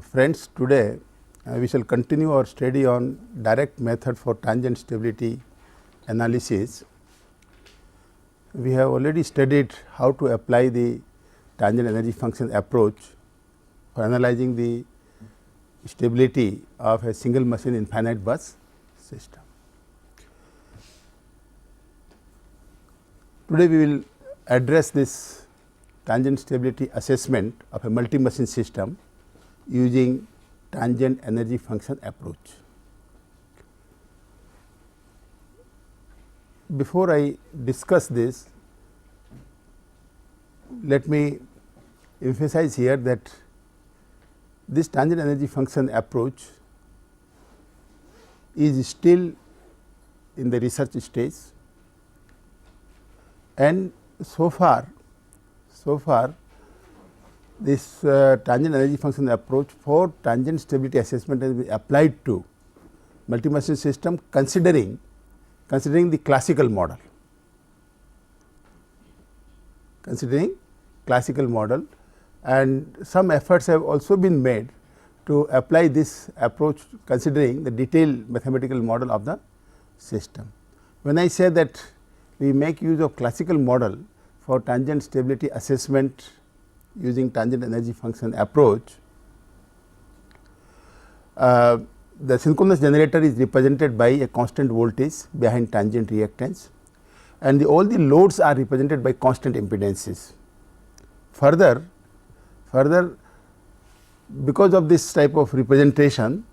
Friends, today we shall continue our study on direct method for tangent stability analysis. We have already studied how to apply the tangent energy function approach for analyzing the stability of a single machine infinite bus system. Today we will address this tangent stability assessment of a multi machine system using tangent energy function approach. Before I discuss this, let me emphasize here that this tangent energy function approach is still in the research stage, and so far this tangent energy function approach for tangent stability assessment has been applied to multi machine system considering the classical model, and some efforts have also been made to apply this approach considering the detailed mathematical model of the system. When I say that we make use of classical model for tangent stability assessment using tangent energy function approach, the synchronous generator is represented by a constant voltage behind tangent reactance, and all the loads are represented by constant impedances. Further, because of this type of representation,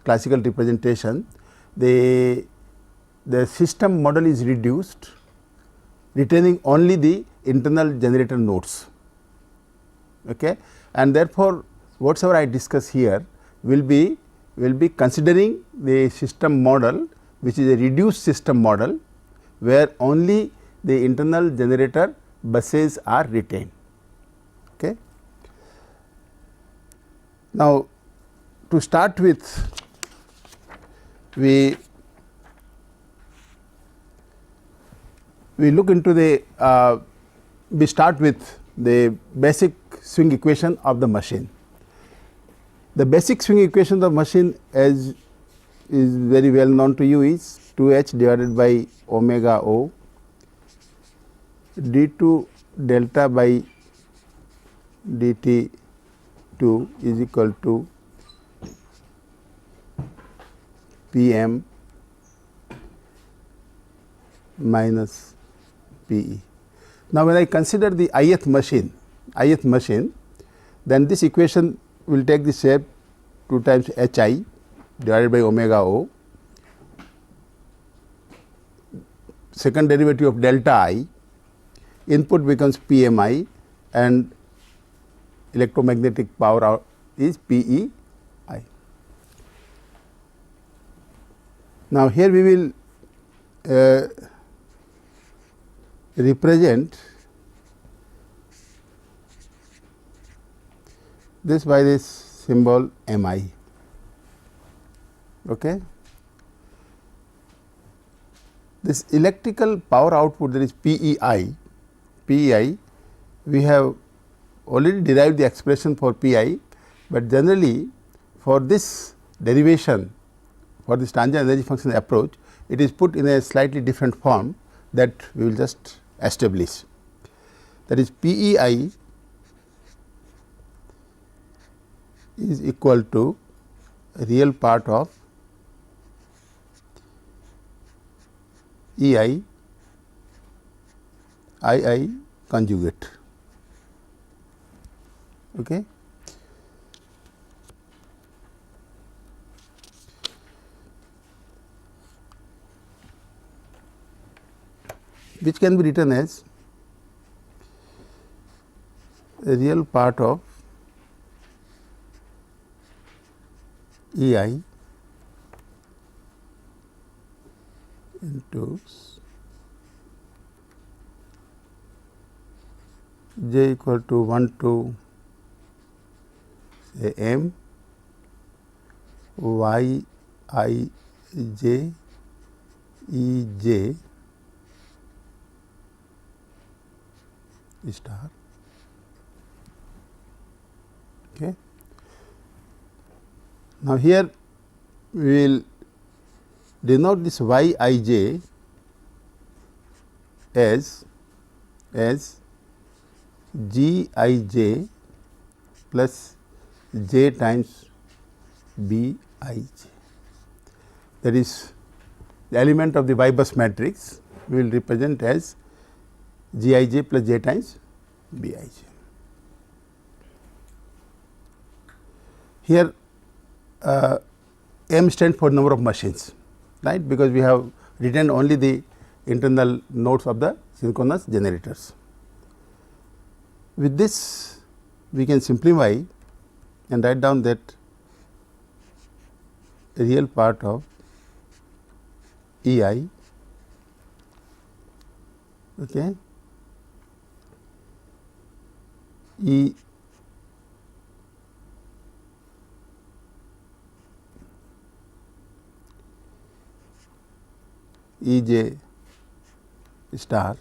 classical representation, the system model is reduced, retaining only the internal generator nodes. Okay. And therefore, whatsoever I discuss here will be considering the system model, which is a reduced system model, where only the internal generator buses are retained. Okay. Now, to start with, we look into the we start with the basic swing equation of the machine. The basic swing equation of the machine, as is very well known to you, is 2h divided by omega O d2 delta by dt 2 is equal to Pm minus Pe. Now, when I consider the ith machine, then this equation will take the shape 2 times Hi divided by omega O, second derivative of delta I, input becomes Pmi, and electromagnetic power out is Pei. Now, here we will represent this by this symbol Mi. Okay. This electrical power output, that is Pei, we have already derived the expression for Pi, but generally for this derivation, for this tangent energy function approach, it is put in a slightly different form that we will just establish. That is, Pei is equal to real part of Ei II conjugate. Okay. Which can be written as a real part of Ei into j equal to 1 to say m y I j E j star. Okay. Now, here we will denote this y I j as g I j plus j times b I j. That is, the element of the y bus matrix we will represent as g I j plus j times b I j. Here M stands for number of machines, right, because we have written only the internal nodes of the synchronous generators. With this we can simplify and write down that real part of E I, okay, E E j star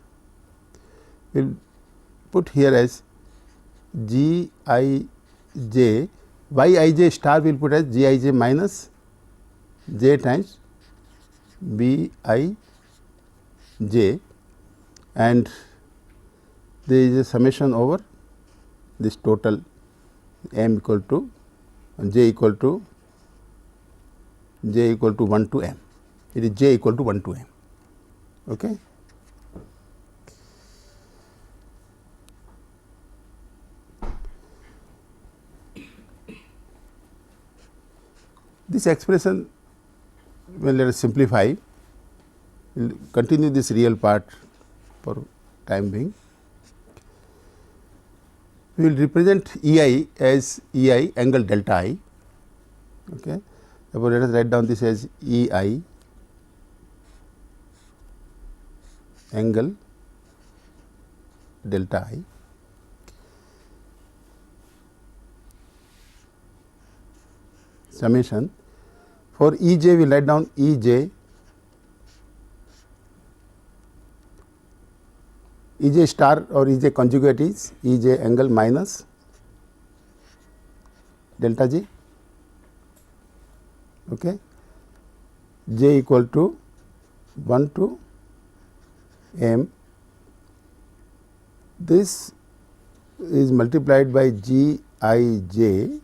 will put here as g I j, y I j star will put as g I j minus j times b I j, and there is a summation over this total m equal to j equal to 1 to m. It is j equal to 1 to m. Okay. This expression, well, let us simplify, we will continue this real part for time being. We will represent E I as E I angle delta I. Okay. Therefore, let us write down this as E I angle delta I. Summation for E j we will write down E j star or E j conjugate is E j angle minus delta j, okay, j equal to 1 to m. This is multiplied by g I j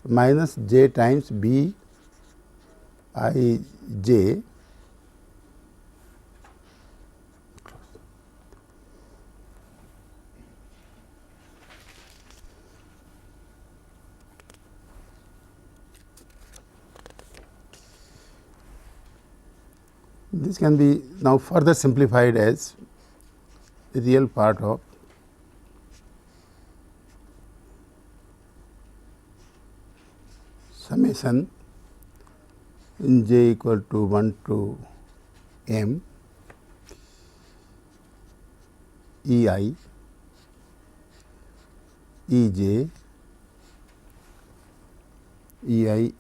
minus j times b I j This can be now further simplified as the real part of summation in j equal to 1 to m E I E j g I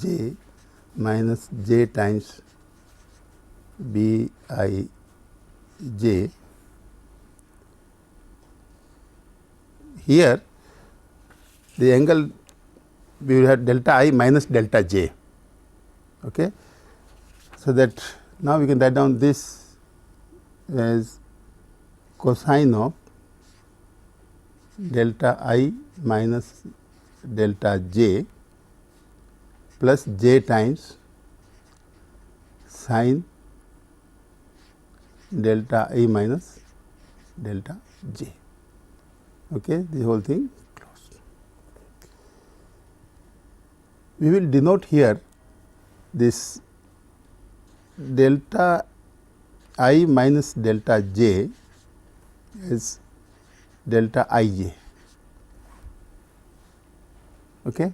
j minus j times b I j. Here the angle we will have delta I minus delta j. Okay. So, that now we can write down this as cosine of delta I minus delta j plus j times sine delta I minus delta j. Okay, the whole thing closed. We will denote here this delta I minus delta j as delta I j. Okay.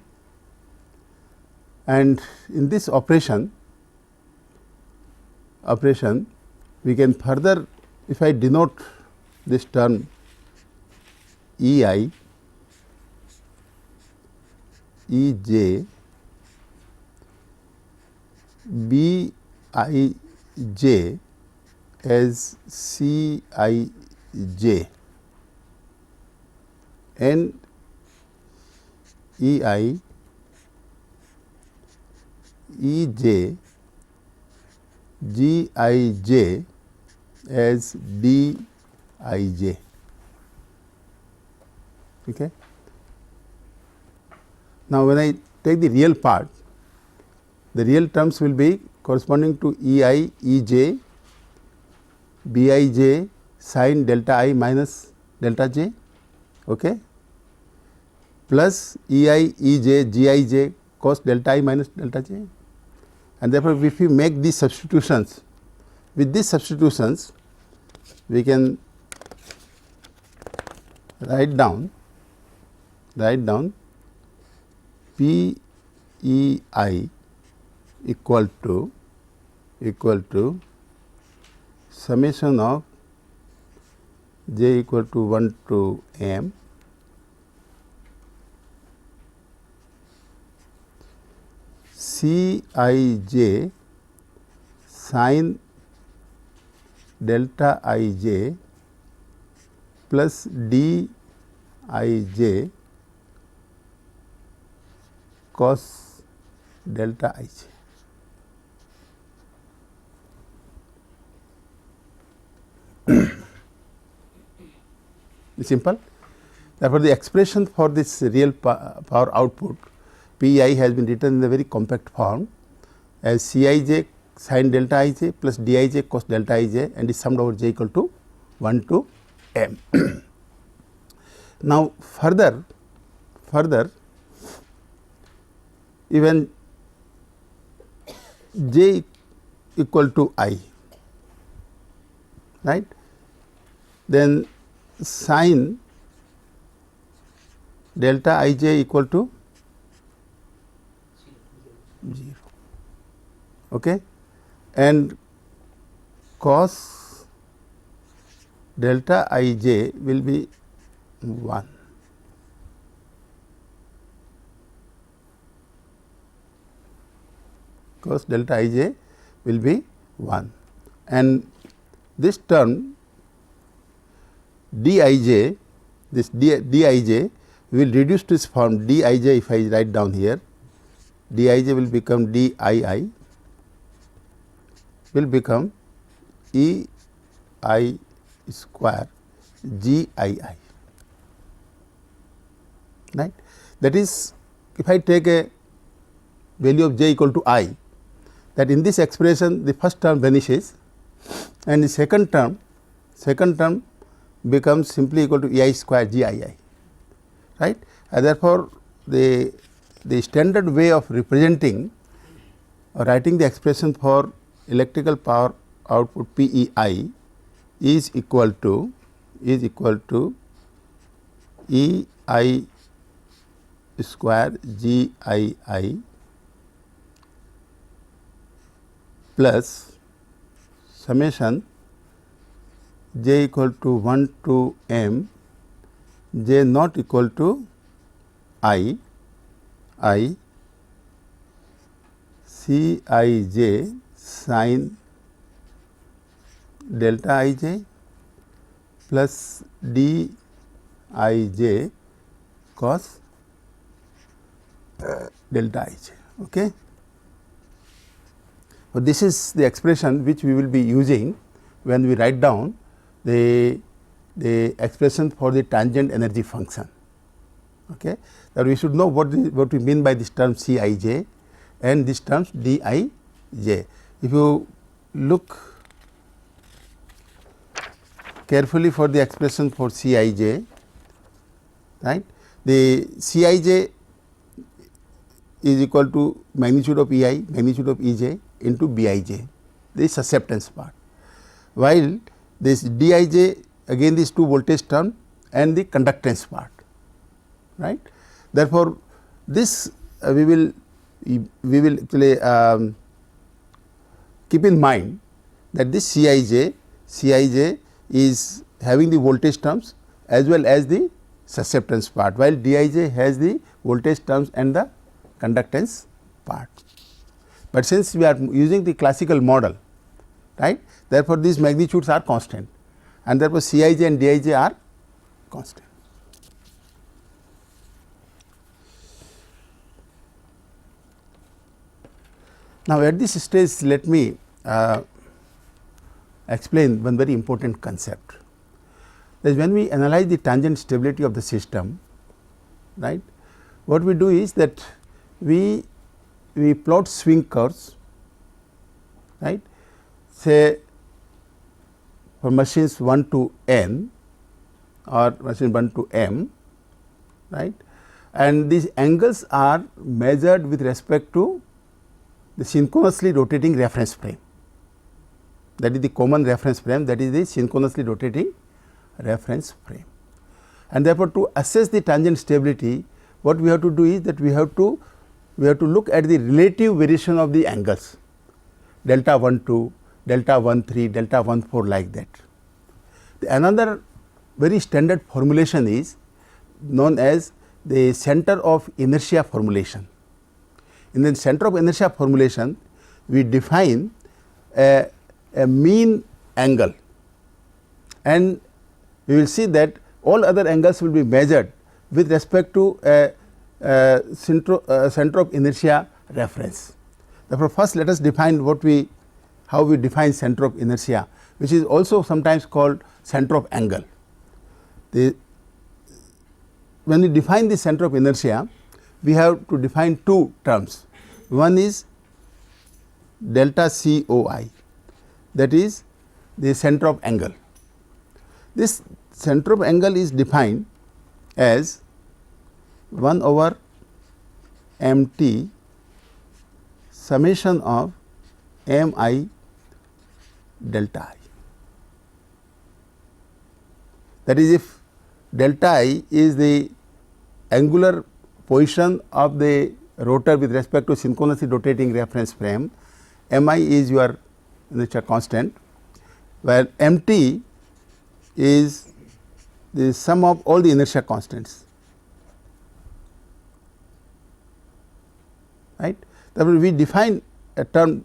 And in this operation we can further, if I denote this term E I E j b I j as c I j and EI, EJ, GIJ as DIJ. Okay. Now, when I take the real part, the real terms will be corresponding to EI, EJ, BIJ sin delta I minus delta j, okay, plus EI, EJ, GIJ cos delta I minus delta j. And therefore, if we make these substitutions, with these substitutions we can write down P E I equal to summation of j equal to 1 to m C I j sin delta I j plus d I j cos delta I j. Simple. Therefore, the expression for this real power output P I has been written in a very compact form as C I j sin delta I j plus d I j cos delta I j and is summed over j equal to 1 to m. Now, further even j equal to I, right, then sin delta I j equal to 0, okay, and cos delta I j will be 1. Cos delta I j will be 1, and this term d I j, this d I j will reduce to its form d I j. If I write down here, d I j will become d I I, will become E I square G I I, right. That is, if I take a value of j equal to I, that in this expression the first term vanishes and the second term becomes simply equal to E I square G I I, right. And therefore, the standard way of representing or writing the expression for electrical power output P E I is equal to E I square G I I plus summation j equal to 1 to m j not equal to I C I j sin delta I j plus d I j cos delta I j. Okay. So, this is the expression which we will be using when we write down the expression for the tangent energy function. Okay. That we should know what we mean by this term C I j and this terms d I j. If you look carefully for the expression for C I j, right, the C I j is equal to magnitude of E I, magnitude of E j into B I j, the susceptance part, while this d I j again these two voltage term and the conductance part, right. Therefore, this we will actually keep in mind that this C I j is having the voltage terms as well as the susceptance part, while d I j has the voltage terms and the conductance part. But since we are using the classical model, right, therefore, these magnitudes are constant and therefore, C I j and d I j are constant. Now, at this stage let me explain one very important concept, that is when we analyze the tangent stability of the system, right, what we do is that we plot swing curves, right, say for machines 1 to n or machine 1 to m, right, and these angles are measured with respect to the synchronously rotating reference frame. That is the common reference frame, that is the synchronously rotating reference frame. And therefore, to assess the tangent stability, what we have to do is that we have to look at the relative variation of the angles, delta 1 2, delta 1 3, delta 1 4, like that. Another very standard formulation is known as the center of inertia formulation. In the center of inertia formulation, we define a mean angle, and we will see that all other angles will be measured with respect to a center of inertia reference. Therefore, first let us define how we define center of inertia, which is also sometimes called center of angle. When we define the center of inertia, we have to define two terms. One is delta COI, that is the center of angle. This center of angle is defined as 1 over mt summation of mi delta I. That is, if delta I is the angular position of the rotor with respect to synchronously rotating reference frame, mi is your inertia constant, where mt is the sum of all the inertia constants, right. Therefore, we define a term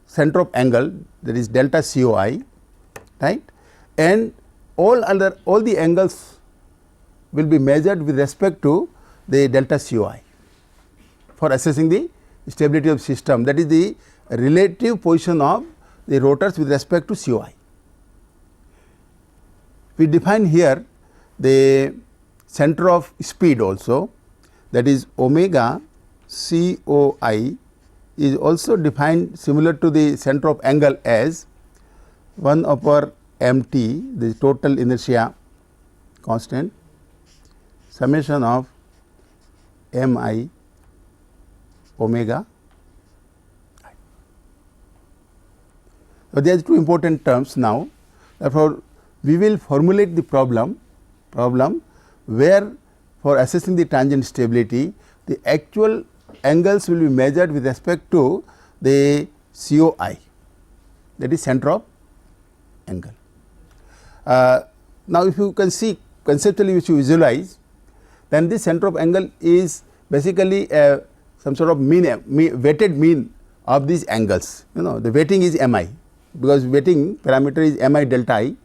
center of angle, that is delta COI, right, and all the angles will be measured with respect to the delta COI for assessing the stability of system, that is the relative position of the rotors with respect to COI. We define here the center of speed also, that is omega COI is also defined similar to the center of angle as 1 over mt, the total inertia constant, summation of mi omega. So, there are two important terms now. Therefore, we will formulate the problem where for assessing the tangent stability, the actual angles will be measured with respect to the COI, that is center of angle. Now, if you can see conceptually, which you visualize, then this center of angle is basically some sort of weighted mean of these angles. The weighting is mi, because weighting parameter is mi delta I,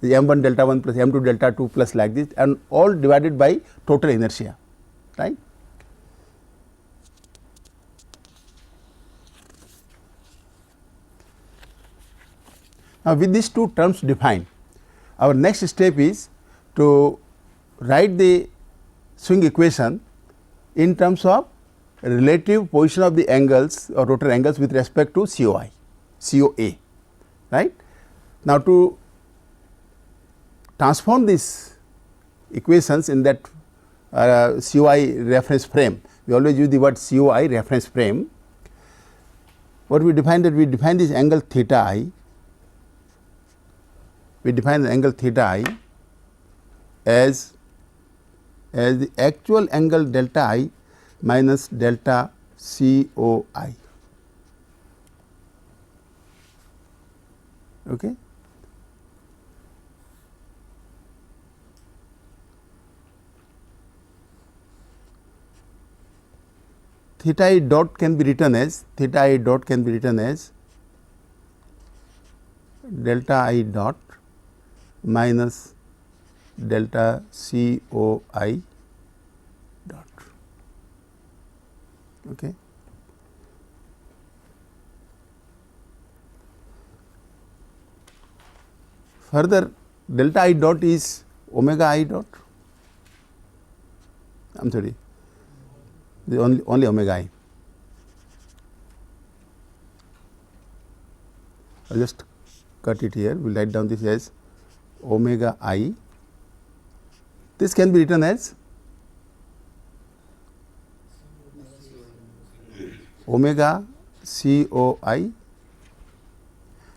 the m1 delta 1 plus m2 delta 2 plus like this, and all divided by total inertia, right. Now, with these two terms defined, our next step is to write the swing equation in terms of relative position of the angles or rotor angles with respect to COA, right. Now, to transform these equations in that COI reference frame, we always use the word COI reference frame. What we define, that we define this angle theta I, we define the angle theta I as the actual angle delta I minus delta COI. Okay. Theta I dot can be written as delta I dot minus delta COI dot. Okay. Further, delta I dot is omega I dot, I am sorry, the only omega I. I will just cut it here, we will write down this as omega I. This can be written as omega COI,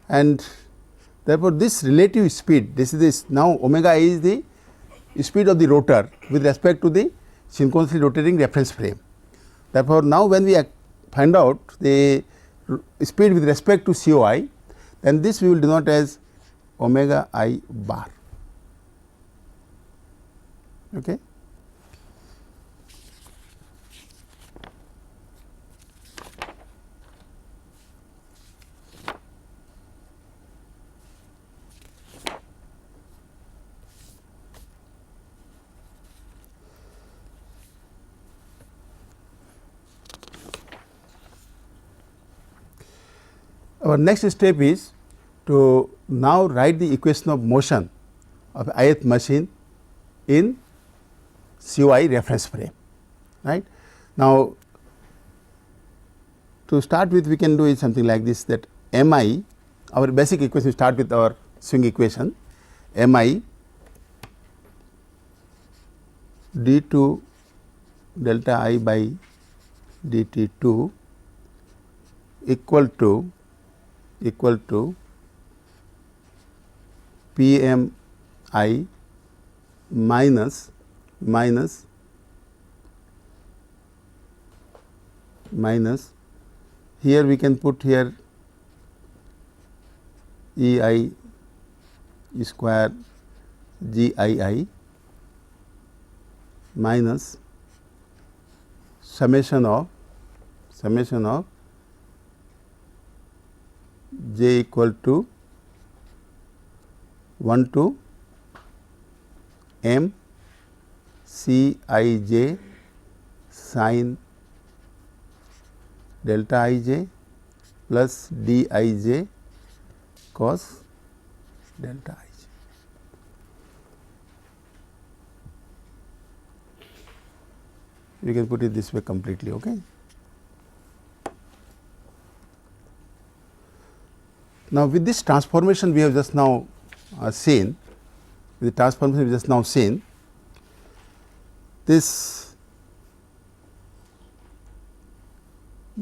and therefore, this relative speed, this is this now omega I is the speed of the rotor with respect to the synchronously rotating reference frame. Therefore, now when we find out the speed with respect to COI, then this we will denote as omega I bar. Okay. Our next step is to now write the equation of motion of ith machine in COI reference frame, right. Now, to start with we can do is something like this, that Mi, our basic equation, start with our swing equation, Mi d2 delta I by dt2 equal to Pmi minus here we can put here Ei square Gii minus summation of j equal to 1 to m Cij sin delta ij plus dij cos delta ij. You can put it this way completely. Okay. Now, with this transformation we have just now seen, with the transformation we have just now seen, this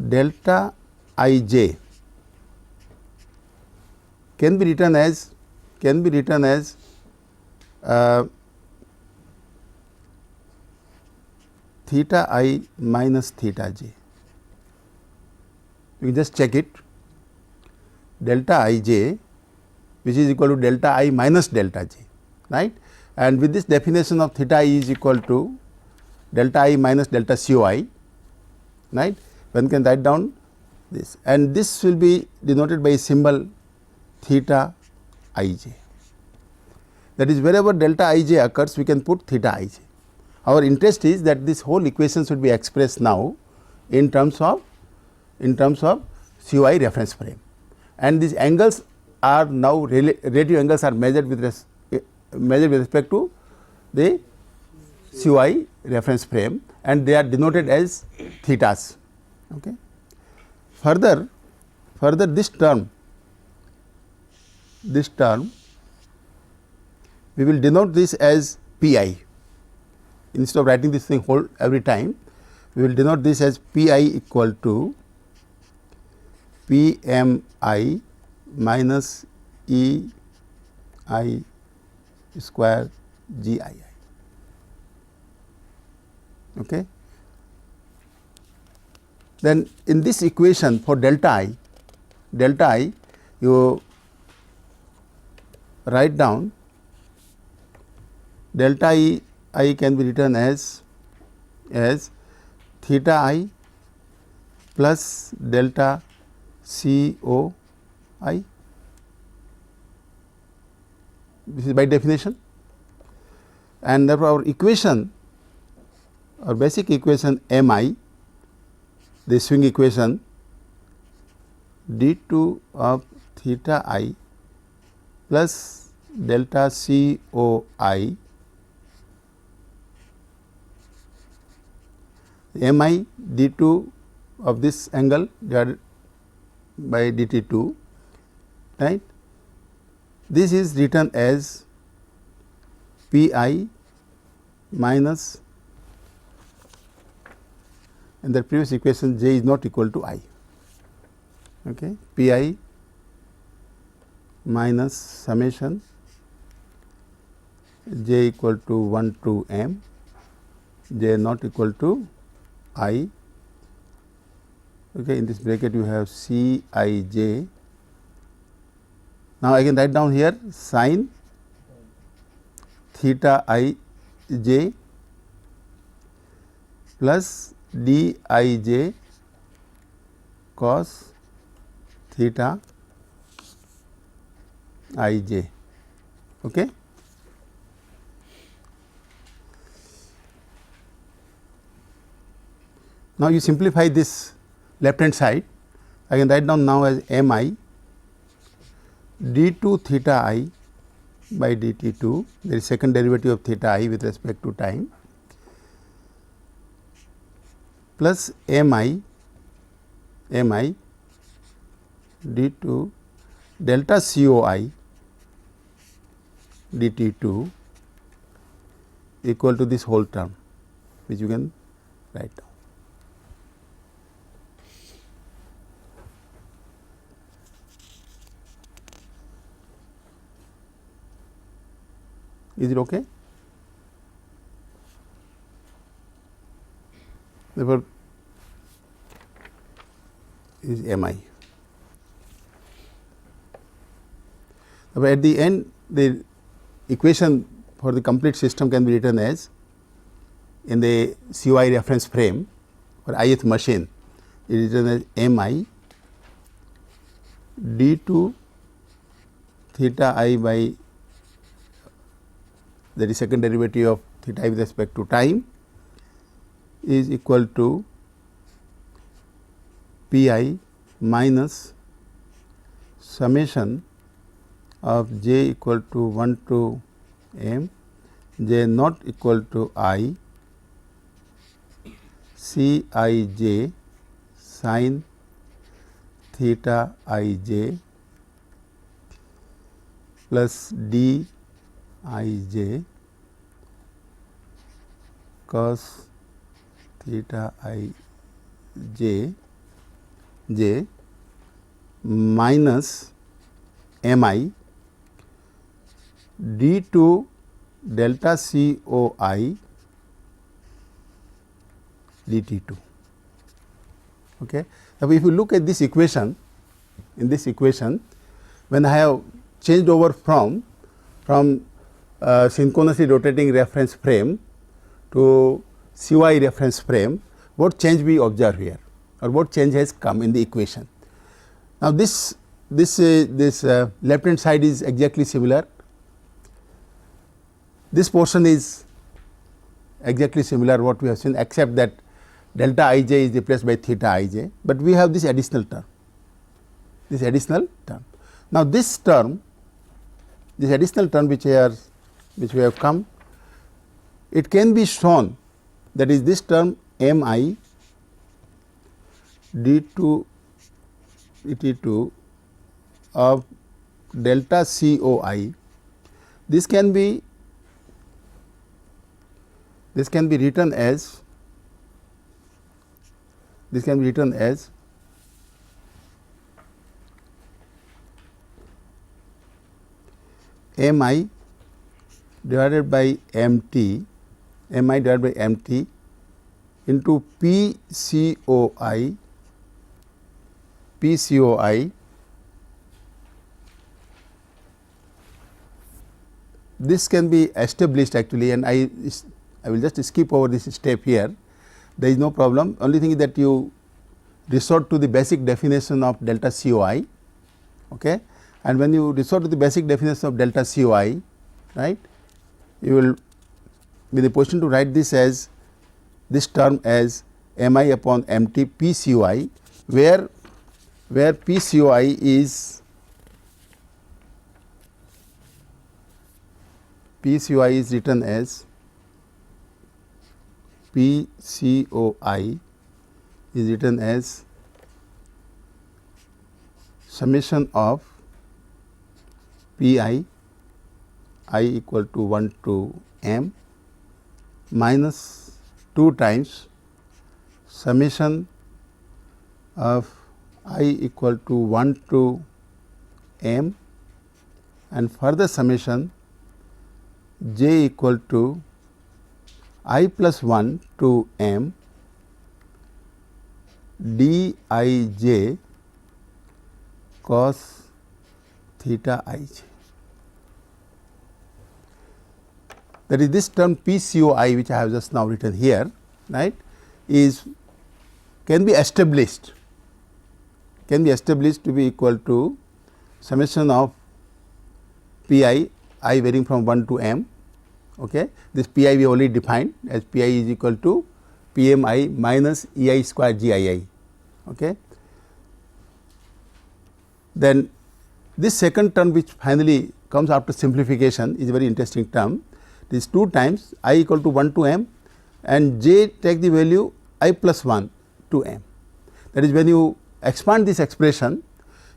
delta ij can be written as theta I minus theta j. You can just check it, delta ij which is equal to delta I minus delta j, right, and with this definition of theta I is equal to delta I minus delta COI, right, one can write down this, and this will be denoted by a symbol theta ij. That is, wherever delta ij occurs we can put theta ij. Our interest is that this whole equation should be expressed now in terms of COI reference frame, and these angles are now relative angles are measured with respect to the COI reference frame, and they are denoted as thetas. Okay. Further this term we will denote this as Pi. Instead of writing this thing whole every time, we will denote this as Pi equal to Pmi minus Ei square Gii. Okay. Then in this equation for delta I you write down delta I can be written as theta I plus delta COI. This is by definition, and therefore our equation, our basic equation Mi, the swing equation d2 of theta I plus delta COI mi d2 of this angle divided by dt2, right. This is written as Pi minus, in the previous equation j is not equal to I, okay. Pi minus summation j equal to 1 to m, j not equal to I, okay. In this bracket you have C I j. Now, I can write down here sin theta I j plus d I j cos theta I j, okay. Now, you simplify this left hand side, I can write down now as m I d2 theta I by dt2, there is second derivative of theta I with respect to time, plus m I d2 delta COI dt2 equal to this whole term, which you can write down. Is it okay? Therefore, is m I. But at the end, the equation for the complete system can be written as, in the COI reference frame for ith machine, it is written as m I d2 theta I by, that is second derivative of theta I with respect to time, is equal to Pi minus summation of j equal to 1 to m, j not equal to I, C I j sin theta I j plus d I j cos theta I j minus m I d2 delta COI dt2, okay. Now, if you look at this equation, in this equation, when I have changed over from synchronously rotating reference frame to COI reference frame, what change we observe here, or what change has come in the equation. Now, this left hand side is exactly similar, this portion is exactly similar what we have seen, except that delta I j is replaced by theta I j, but we have this additional term, Now, this term, this additional term which we have come, it can be shown, that is this term m I d2 dt2 of delta COI, this can be written as m I divided by m t into PCOI this can be established actually, and I will just skip over this step here, there is no problem. Only thing is that you resort to the basic definition of delta COI, okay. And when you resort to the basic definition of delta COI, right, you will be in the position to write this as, this term as m I upon m t PCOI, where PCOI is PCOI is written as PCOI is written as summation of Pi I equal to 1 to m minus 2 times summation of I equal to 1 to m and further summation j equal to I plus 1 to m dij cos theta ij. That is, this term PCOI which I have just now written here, right, is can be established to be equal to summation of Pi I varying from 1 to m. Okay. This Pi we already defined as Pi is equal to Pmi minus Ei square Gii. Okay. Then this second term which finally comes after simplification is a very interesting term. This 2 times I equal to 1 to m and j take the value I plus 1 to m. That is, when you expand this expression,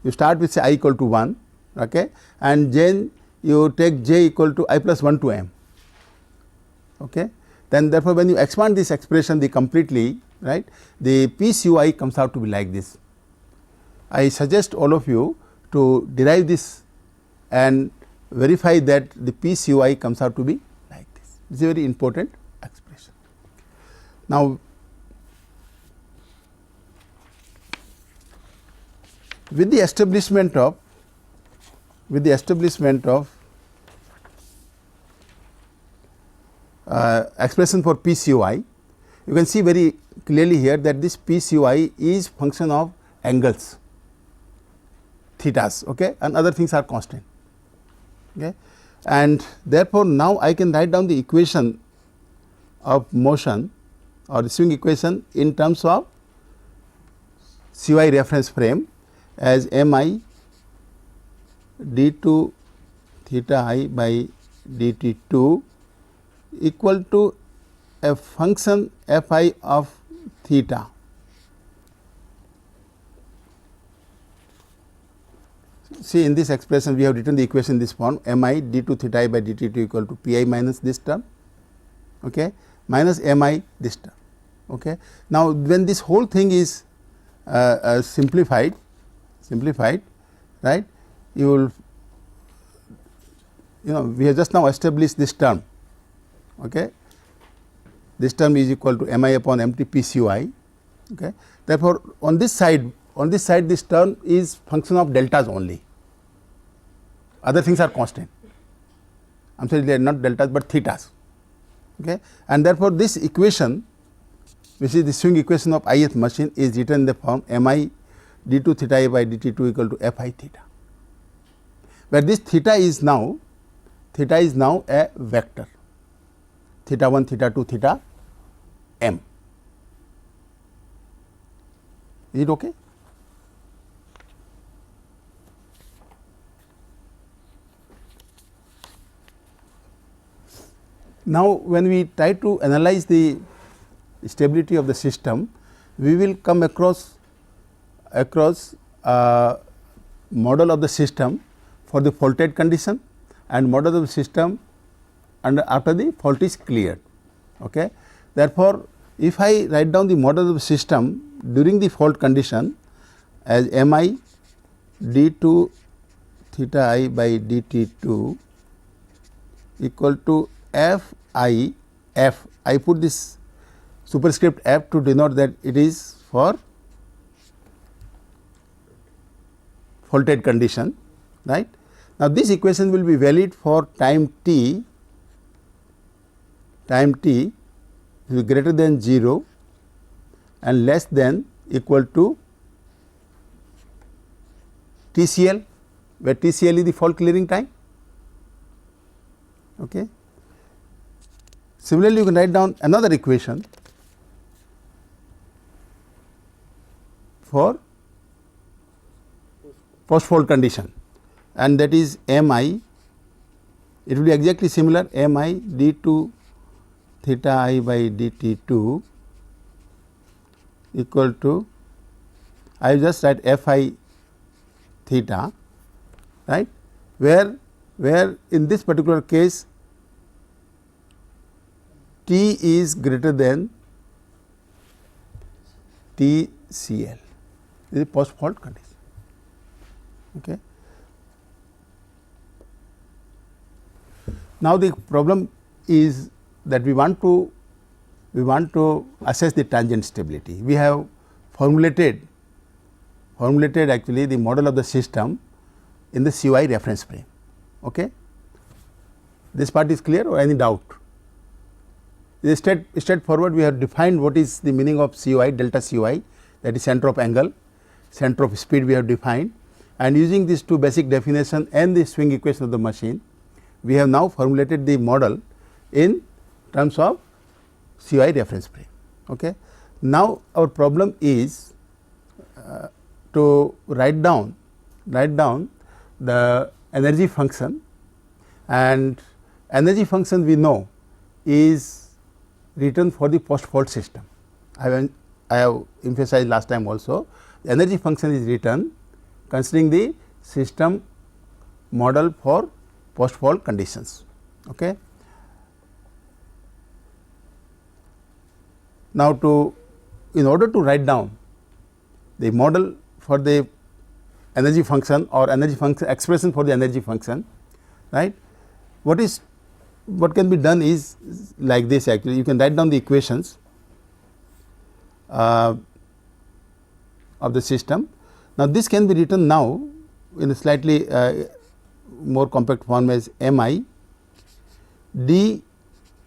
you start with say I equal to 1, okay, and then you take j equal to I plus 1 to m. Okay. Then therefore, when you expand this expression the completely, right, the PCOI comes out to be like this. I suggest all of you to derive this and verify that the PCOI comes out to be like this. It is a very important expression. Now, with the establishment of expression for PCOI, you can see very clearly here that this PCOI is function of angles thetas, okay, and other things are constant. Okay. And therefore, now I can write down the equation of motion or the swing equation in terms of CY reference frame as mi d2 theta I by dt2 equal to a function fi of theta. See, in this expression we have written the equation in this form mi d2 theta I by dt2 equal to Pi minus this term, okay, minus mi this term. Okay. Now, when this whole thing is simplified, right, you will, we have just now established this term. Okay. This term is equal to mi upon mt PCOI. Okay. Therefore, on this side this term is function of deltas only, other things are constant. I am sorry, they are not deltas but thetas. Okay. And therefore, this equation which is the swing equation of ith machine is written in the form mi d2 theta I by dt2 equal to fi theta, where this theta is now a vector, theta 1, theta 2, theta m. Is it okay? Now, when we try to analyze the stability of the system, we will come across model of the system for the faulted condition and model of the system after the fault is cleared. Okay. Therefore, if I write down the model of the system during the fault condition as mi d2 theta I by dt2 equal to I put this superscript f to denote that it is for faulted condition, right. Now, this equation will be valid for time t will be greater than 0 and less than equal to TCL, where TCL is the fault clearing time. Okay. Similarly, you can write down another equation for post fault condition, and that is mi it will be exactly similar m I d 2 theta I by d t 2 equal to, I will just write f I theta, right, where in this particular case T is greater than T C L, this is post fault condition. Okay. Now, the problem is that we want to assess the transient stability. We have formulated actually the model of the system in the COI reference frame. Okay. This part is clear or any doubt? It is straightforward. We have defined what is the meaning of COI, delta COI, that is center of angle, center of speed we have defined, and using these two basic definition and the swing equation of the machine, we have now formulated the model in terms of COI reference frame. Okay. Now, our problem is to write down the energy function, and energy function we know is written for the post fault system. I have emphasized last time also, the energy function is written considering the system model for post fault conditions. Okay. Now, in order to write down the model for the energy function or energy function expression for the energy function, right, what can be done is like this. Actually, you can write down the equations of the system. Now, this can be written now in a slightly more compact form as m I d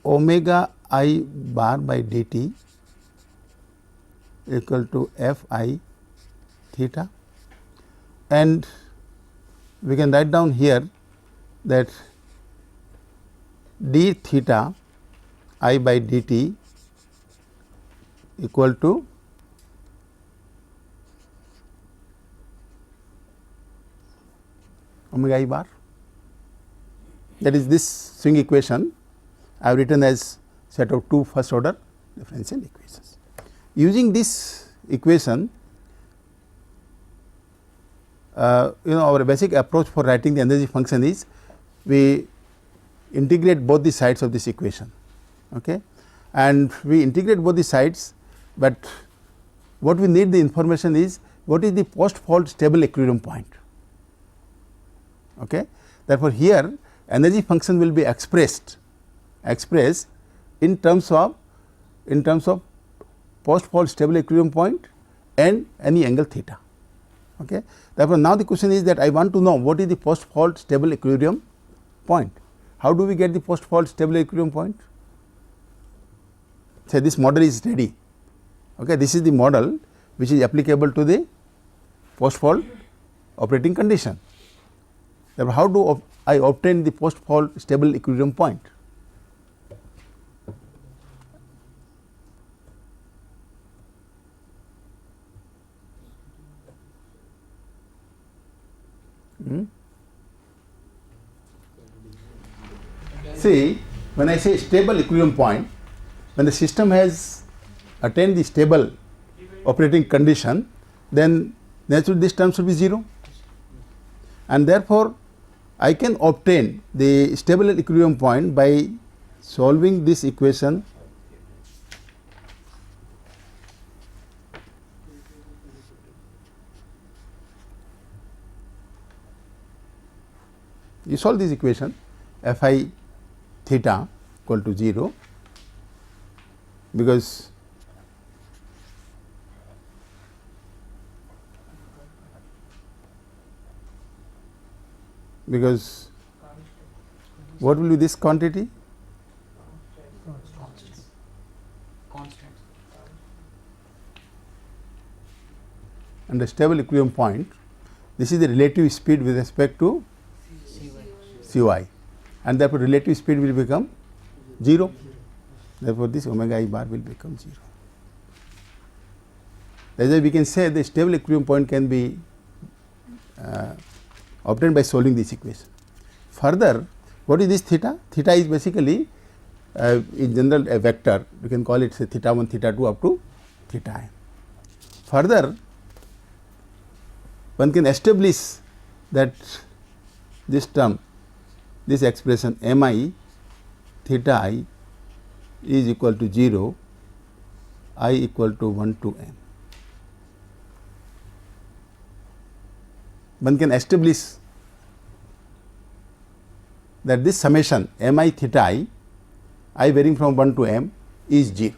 omega I bar by dt equal to f I theta, and we can write down here that d theta I by dt equal to omega I bar, that is this swing equation I have written as set of two first order differential equations. Using this equation, our basic approach for writing the energy function is we integrate both the sides of this equation. Okay. And we integrate both the sides, but what we need the information is what is the post fault stable equilibrium point. Okay. Therefore, here energy function will be expressed in terms of post fault stable equilibrium point and any angle theta. Okay. Therefore, now the question is that I want to know what is the post fault stable equilibrium point. How do we get the post fault stable equilibrium point? Say this model is ready. Okay. This is the model which is applicable to the post fault operating condition. Therefore, how do I obtain the post fault stable equilibrium point? See, when I say stable equilibrium point, when the system has attained the stable operating condition, then naturally this term should be 0, and therefore, I can obtain the stable equilibrium point by solving this equation you solve this equation f I theta equal to 0, because what will be this quantity? And the stable equilibrium point, this is the relative speed with respect to COI, and therefore relative speed will become 0. Therefore, this omega I bar will become 0. That is why we can say the stable equilibrium point can be obtained by solving this equation. Further, What is this theta? Theta is basically in general a vector, you can call it say theta 1, theta 2 up to theta m. Further, one can establish that this term, this expression m I theta I is equal to 0, I equal to 1 to m. One can establish that this summation m I theta I varying from 1 to m is 0.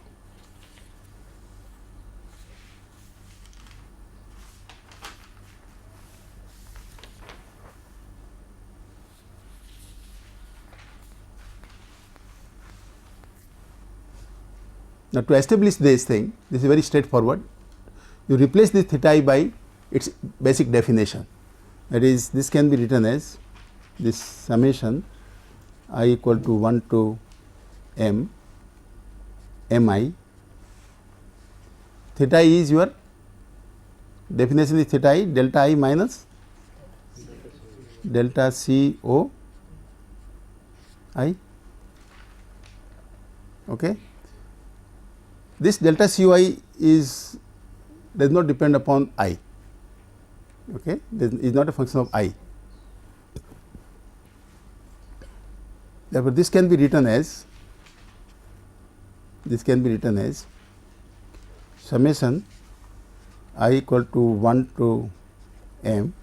Now, to establish this thing, this is very straightforward. You replace this theta I by its basic definition, that is, this can be written as this summation I equal to 1 to m, m I, theta I is your definition is theta I delta I minus delta C O I. Okay. This delta COI is does not depend upon I, okay, is not a function of I. Therefore, this can be written as summation I equal to 1 to m,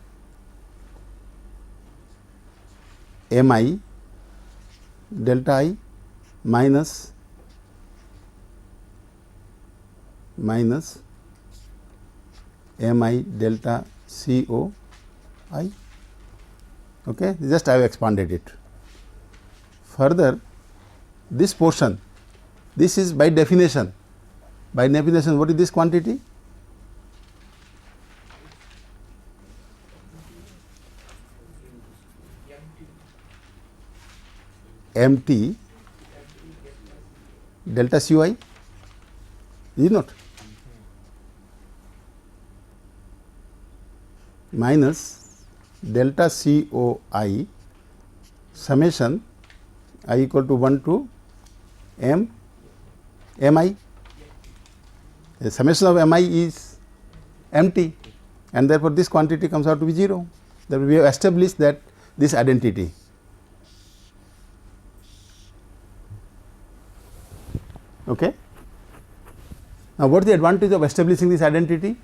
m I delta I minus m I delta C O I. Okay. Just I have expanded it. Further, this portion, this is by definition. By definition, what is this quantity? MT delta COI, is it not? Minus delta COI summation I equal to 1 to m, mi. The summation of mi is empty, and therefore, this quantity comes out to be 0. Therefore, we have established that this identity. Okay. Now, what is the advantage of establishing this identity?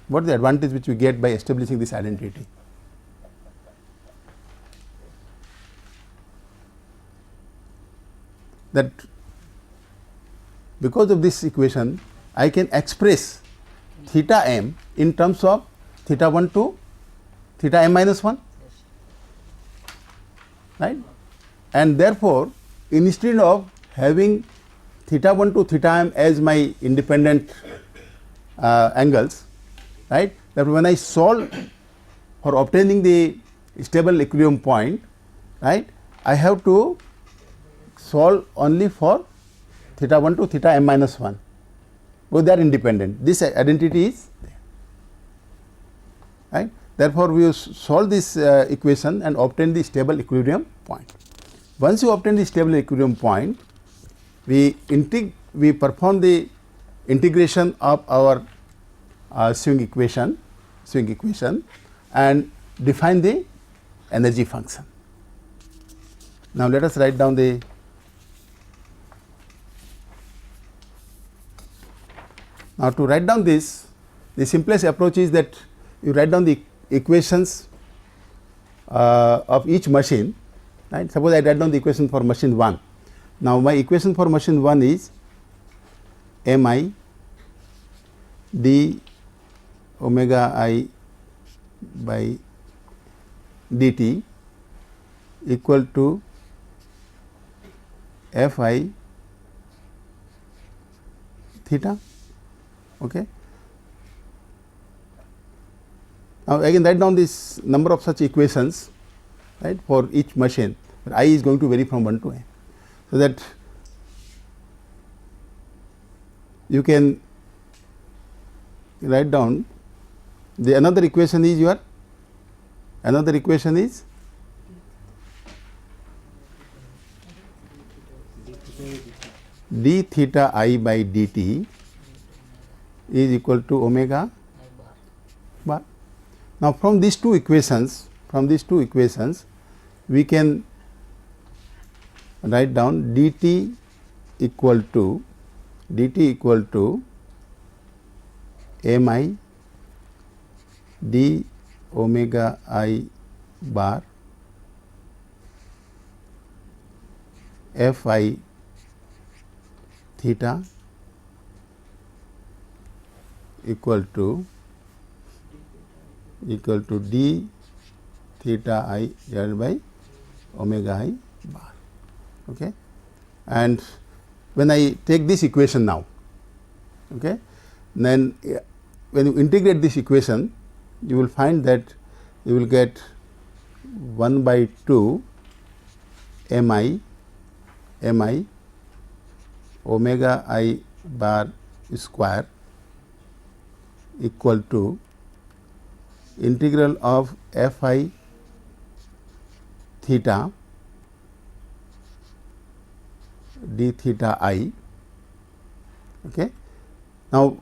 What is the advantage which we get by establishing this identity? That because of this equation, I can express theta m in terms of theta 1 to theta m minus 1, right? And therefore, instead of having theta 1 to theta m as my independent angles, right? Therefore, when I solve for obtaining the stable equilibrium point, right, I have to solve only for theta 1 to theta m minus 1, both they are independent. This identity is there, right. Therefore, we solve this equation and obtain the stable equilibrium point. Once you obtain the stable equilibrium point, we perform the integration of our swing equation and define the energy function. Now, let us write down the to write down this, the simplest approach is that you write down the equations of each machine, right. Suppose I write down the equation for machine 1. Now, my equation for machine 1 is m I d omega I by dt equal to f I theta. Okay. Now, I can write down this number of such equations, right, for each machine, but I is going to vary from 1 to n. So, that you can write down The another equation is your d theta I by dt is equal to omega bar. Now, from these two equations, we can write down dt equal to mi d omega I bar f I theta equal to d theta I divided by omega I bar. Okay. And when I take this equation now, okay, then when you integrate this equation, you will find that you will get 1 by 2 mi omega I bar square equal to integral of f I theta d theta I. Okay. Now,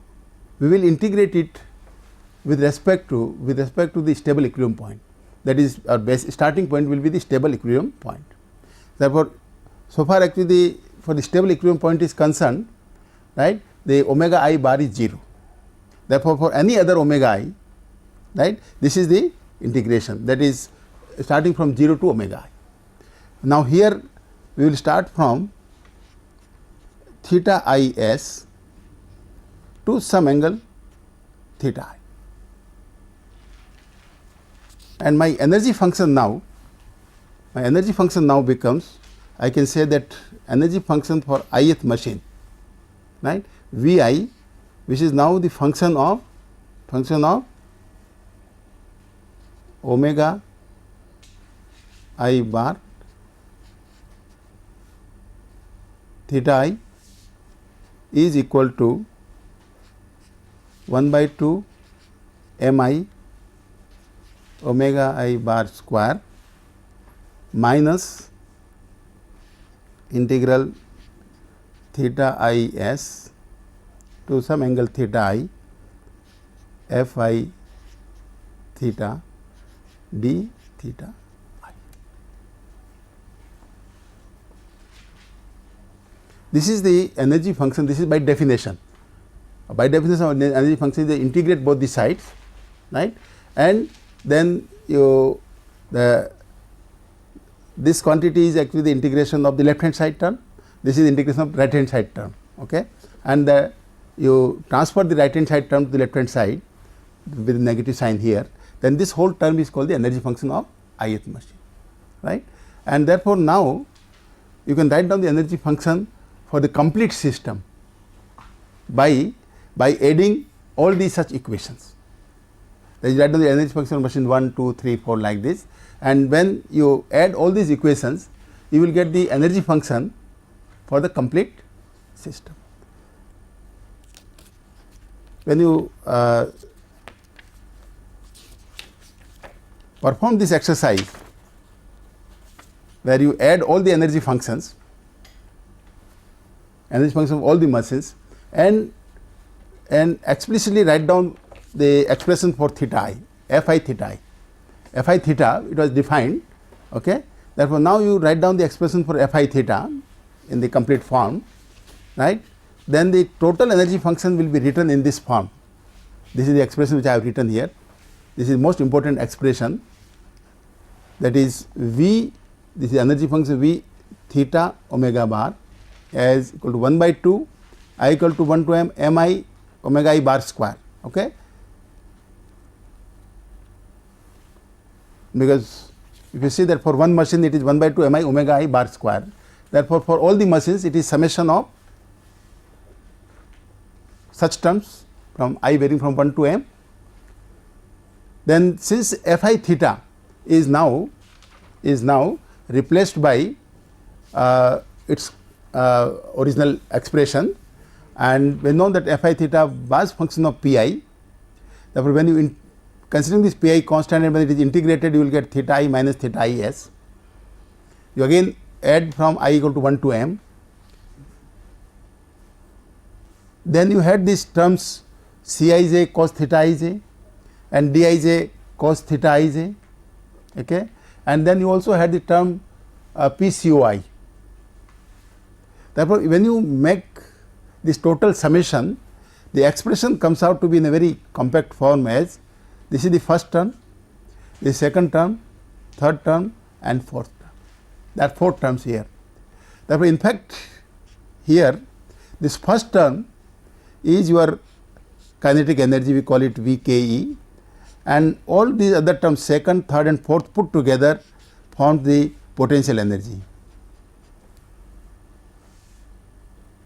we will integrate it with respect to the stable equilibrium point, that is our base starting point will be the stable equilibrium point. Therefore, so far actually for the stable equilibrium point is concerned, right, the omega I bar is 0. Therefore, for any other omega I, right, this is the integration, that is starting from 0 to omega I. Now, here we will start from theta I s to some angle theta I, and my energy function now becomes, I can say that energy function for ith machine, right, V I, which is now the function of omega I bar theta I is equal to 1 by 2 mi omega I bar square minus integral theta I s to some angle theta I f I theta d theta I. This is the energy function. This is by definition. By definition of energy function, they integrate both the sides, right, and then this quantity is actually the integration of the left hand side term, this is the integration of right hand side term, okay, and you transfer the right hand side term to the left hand side with negative sign here, then this whole term is called the energy function of ith machine, right. And therefore, now you can write down the energy function for the complete system by adding all these such equations. Then you write down the energy function of machine 1, 2, 3, 4 like this, and when you add all these equations, you will get the energy function for the complete system. When you perform this exercise where you add all the energy functions of all the machines, and explicitly write down the expression for theta I, f I theta I. F I theta, it was defined, okay. Therefore, now you write down the expression for f I theta in the complete form, right. Then the total energy function will be written in this form. This is the expression which I have written here. This is most important expression, that is V, this is energy function V theta omega bar as equal to 1 by 2 I equal to 1 to m mi omega I bar square, okay. Because if you see that for one machine it is 1 by 2 mi omega I bar square, therefore, for all the machines it is summation of such terms from I varying from 1 to m. Then since f I theta is now replaced by its original expression, and we know that f I theta was function of pi. Therefore, when you considering this pi constant, and when it is integrated, you will get theta I minus theta I s. You again add from I equal to 1 to m. Then you had these terms Cij cos theta ij and Dij cos theta ij, okay. And then you also had the term PCOI. Therefore, when you make this total summation, the expression comes out to be in a very compact form as this is the first term, the second term, third term and fourth term. There are 4 terms here. Therefore, in fact, here this first term is your kinetic energy, we call it VKE, and all these other terms second, third and fourth put together form the potential energy.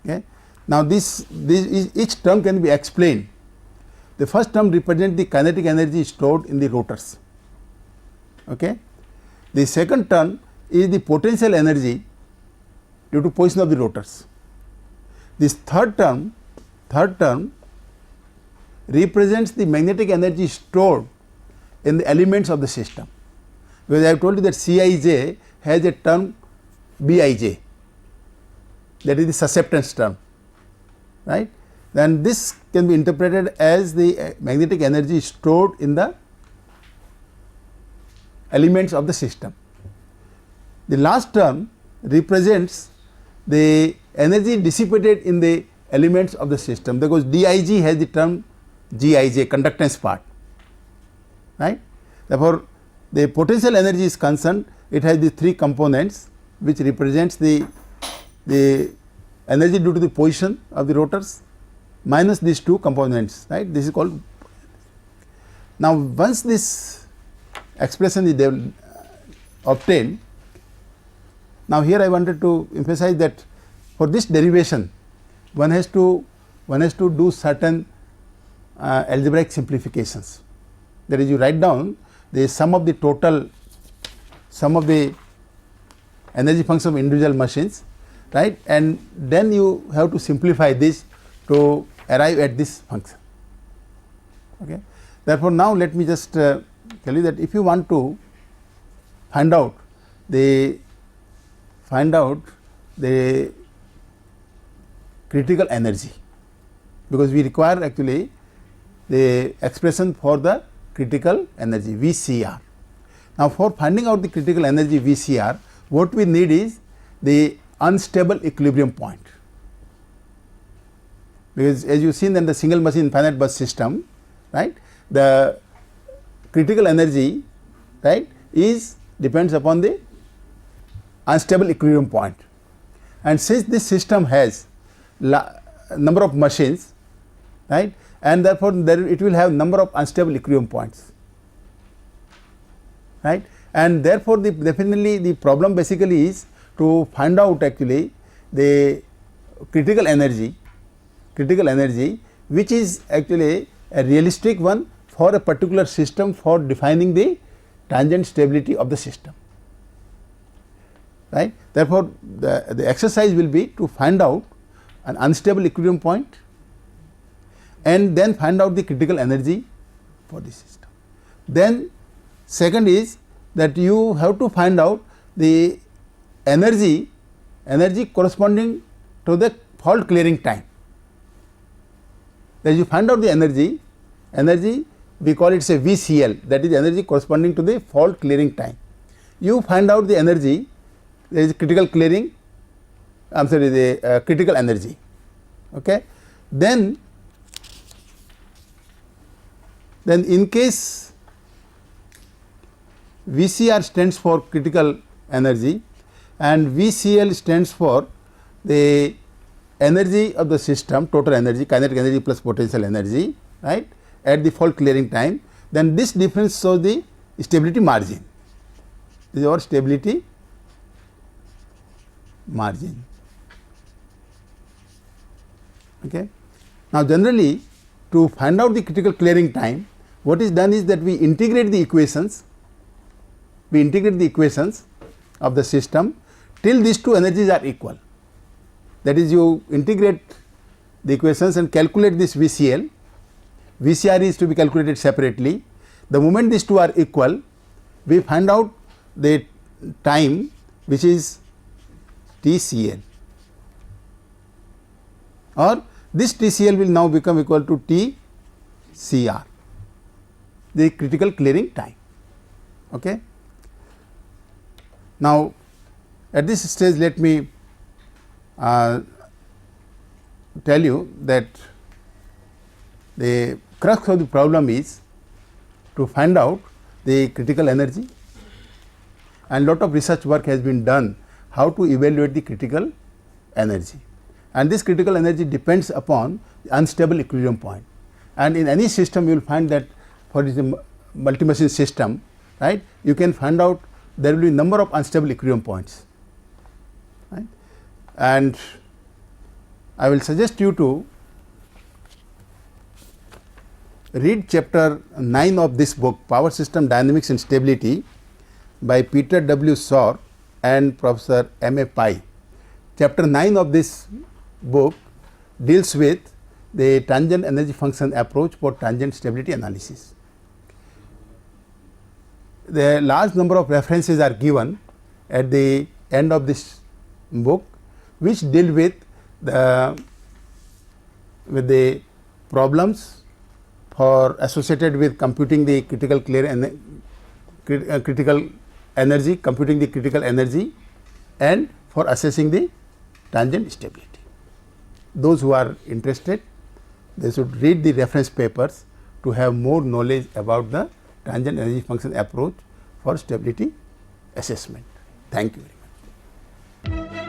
Okay. Now, this each term can be explained. The first term represents the kinetic energy stored in the rotors. Okay. The second term is the potential energy due to position of the rotors. This third term represents the magnetic energy stored in the elements of the system, because I have told you that Cij has a term Bij, that is the susceptance term, right. Then this can be interpreted as the magnetic energy stored in the elements of the system. The last term represents the energy dissipated in the elements of the system, because Dij has the term Gij, conductance part, right. Therefore, the potential energy is concerned, it has the 3 components which represents the energy due to the position of the rotors minus these 2 components, right. This is called. Now, once this expression is obtained, now here I wanted to emphasize that for this derivation one has to do certain algebraic simplifications. That is, you write down the sum of the energy function of individual machines, right, and then you have to simplify this to arrive at this function. Okay. Therefore, now let me just tell you that if you want to find out the critical energy, because we require actually the expression for the critical energy VCR. Now, for finding out the critical energy VCR, what we need is the unstable equilibrium point, because as you seen in the single machine finite bus system, right, the critical energy, right, depends upon the unstable equilibrium point, and since this system has number of machines, right, and therefore it will have number of unstable equilibrium points, right, and therefore definitely the problem basically is to find out actually the critical energy which is actually a realistic one for a particular system for defining the tangent stability of the system, right. Therefore, the exercise will be to find out an unstable equilibrium point and then find out the critical energy for the system. Then second is that you have to find out the energy corresponding to the fault clearing time. That you find out the energy we call it say VCL, that is energy corresponding to the fault clearing time. You find out the energy, there is critical clearing, I am sorry, the critical energy. Okay. Then in case VCR stands for critical energy and VCL stands for the energy of the system, total energy, kinetic energy plus potential energy, right, at the fault clearing time, then this difference shows the stability margin. This is our stability margin. Okay. Now, generally to find out the critical clearing time, what is done is that we integrate the equations of the system till these 2 energies are equal. That is, you integrate the equations and calculate this VCL. VCR is to be calculated separately. The moment these two are equal, we find out the time which is TCL, or this TCL will now become equal to TCR, the critical clearing time. Okay. Now, at this stage let me tell you that the crux of the problem is to find out the critical energy, and lot of research work has been done how to evaluate the critical energy, and this critical energy depends upon the unstable equilibrium point. And in any system you will find that for the multi-machine system, right, you can find out there will be number of unstable equilibrium points, right. And I will suggest you to read chapter 9 of this book, Power System Dynamics and Stability, by Peter W. Shor and Professor M.A. Pai. Chapter 9 of this book deals with the tangent energy function approach for tangent stability analysis. The large number of references are given at the end of this book, which deal with the problems for associated with computing the critical critical energy, computing the critical energy, and for assessing the tangent stability. Those who are interested, they should read the reference papers to have more knowledge about the tangent energy function approach for stability assessment. Thank you very much.